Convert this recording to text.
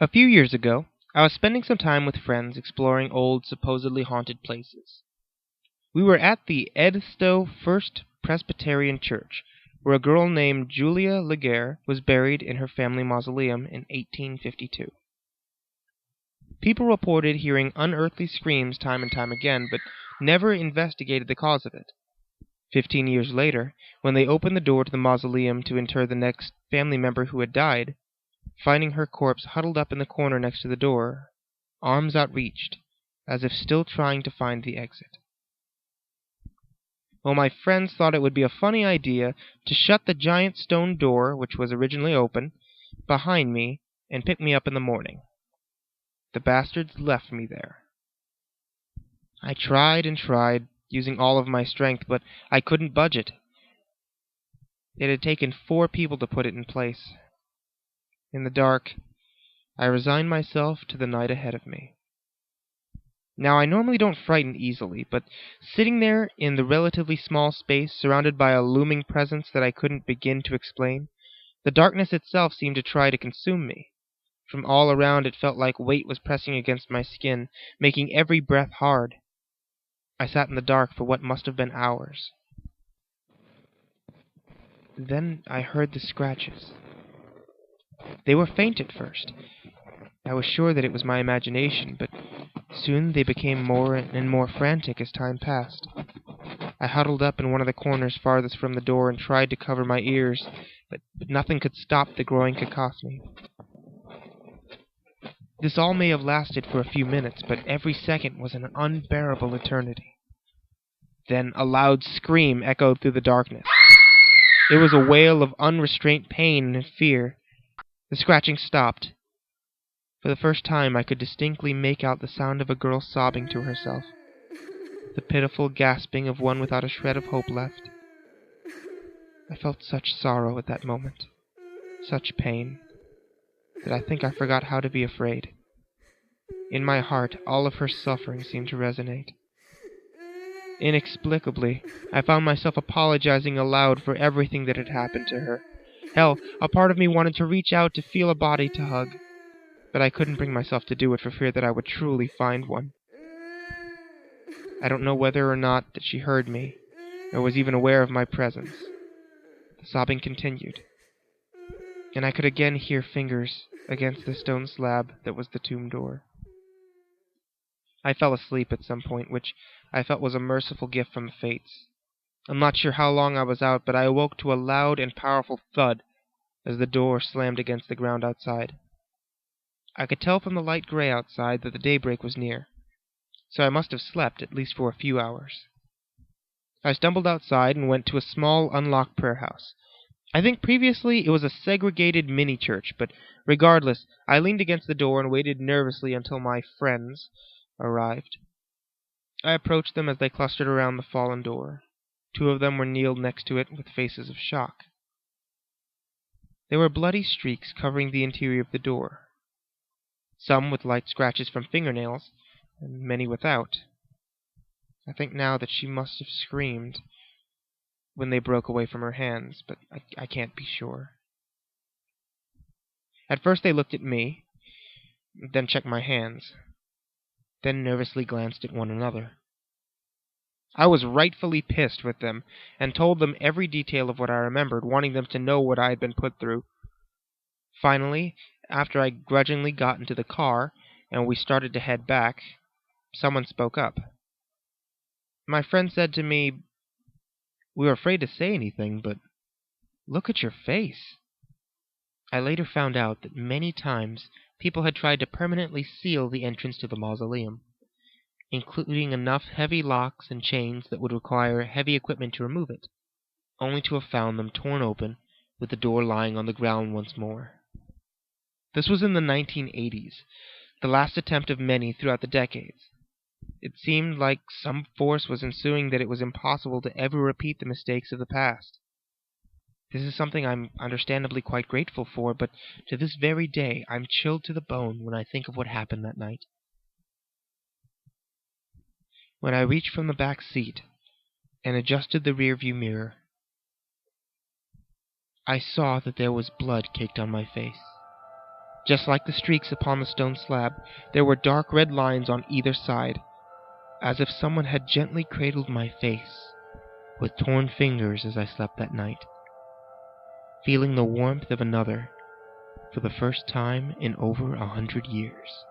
A few years ago, I was spending some time with friends exploring old, supposedly haunted places. We were at the Edstow First Presbyterian Church, where a girl named Julia Legare was buried in her family mausoleum in 1852. People reported hearing unearthly screams time and time again, but never investigated the cause of it. 15 years later, when they opened the door to the mausoleum to inter the next family member who had died, finding her corpse huddled up in the corner next to the door, arms outreached, as if still trying to find the exit. Well, my friends thought it would be a funny idea to shut the giant stone door, which was originally open, behind me and pick me up in the morning. The bastards left me there. I tried and tried, using all of my strength, but I couldn't budge it. It had taken 4 people to put it in place. In the dark, I resigned myself to the night ahead of me. Now, I normally don't frighten easily, but sitting there in the relatively small space, surrounded by a looming presence that I couldn't begin to explain, the darkness itself seemed to try to consume me. From all around it felt like weight was pressing against my skin, making every breath hard. I sat in the dark for what must have been hours. Then I heard the scratches. They were faint at first. I was sure that it was my imagination, but soon they became more and more frantic as time passed. I huddled up in one of the corners farthest from the door and tried to cover my ears, but nothing could stop the growing cacophony. This all may have lasted for a few minutes, but every second was an unbearable eternity. Then a loud scream echoed through the darkness. It was a wail of unrestrained pain and fear. The scratching stopped. For the first time I could distinctly make out the sound of a girl sobbing to herself, the pitiful gasping of one without a shred of hope left. I felt such sorrow at that moment, such pain, that I think I forgot how to be afraid. In my heart, all of her suffering seemed to resonate. Inexplicably, I found myself apologizing aloud for everything that had happened to her. Hell, a part of me wanted to reach out to feel a body to hug, but I couldn't bring myself to do it for fear that I would truly find one. I don't know whether or not that she heard me, or was even aware of my presence. The sobbing continued, and I could again hear fingers against the stone slab that was the tomb door. I fell asleep at some point, which I felt was a merciful gift from the fates. I'm not sure how long I was out, but I awoke to a loud and powerful thud as the door slammed against the ground outside. I could tell from the light gray outside that the daybreak was near, so I must have slept at least for a few hours. I stumbled outside and went to a small, unlocked prayer house. I think previously it was a segregated mini-church, but regardless, I leaned against the door and waited nervously until my friends arrived. I approached them as they clustered around the fallen door. 2 of them were kneeled next to it with faces of shock. There were bloody streaks covering the interior of the door, some with light scratches from fingernails, and many without. I think now that she must have screamed when they broke away from her hands, but I can't be sure. At first they looked at me, then checked my hands, then nervously glanced at one another. I was rightfully pissed with them, and told them every detail of what I remembered, wanting them to know what I had been put through. Finally, after I grudgingly got into the car, and we started to head back, someone spoke up. My friend said to me, "We were afraid to say anything, but look at your face." I later found out that many times people had tried to permanently seal the entrance to the mausoleum, including enough heavy locks and chains that would require heavy equipment to remove it, only to have found them torn open with the door lying on the ground once more. This was in the 1980s, the last attempt of many throughout the decades. It seemed like some force was ensuing that it was impossible to ever repeat the mistakes of the past. This is something I'm understandably quite grateful for, but to this very day I'm chilled to the bone when I think of what happened that night. When I reached from the back seat and adjusted the rearview mirror, I saw that there was blood caked on my face. Just like the streaks upon the stone slab, there were dark red lines on either side, as if someone had gently cradled my face with torn fingers as I slept that night, feeling the warmth of another for the first time in over 100 years.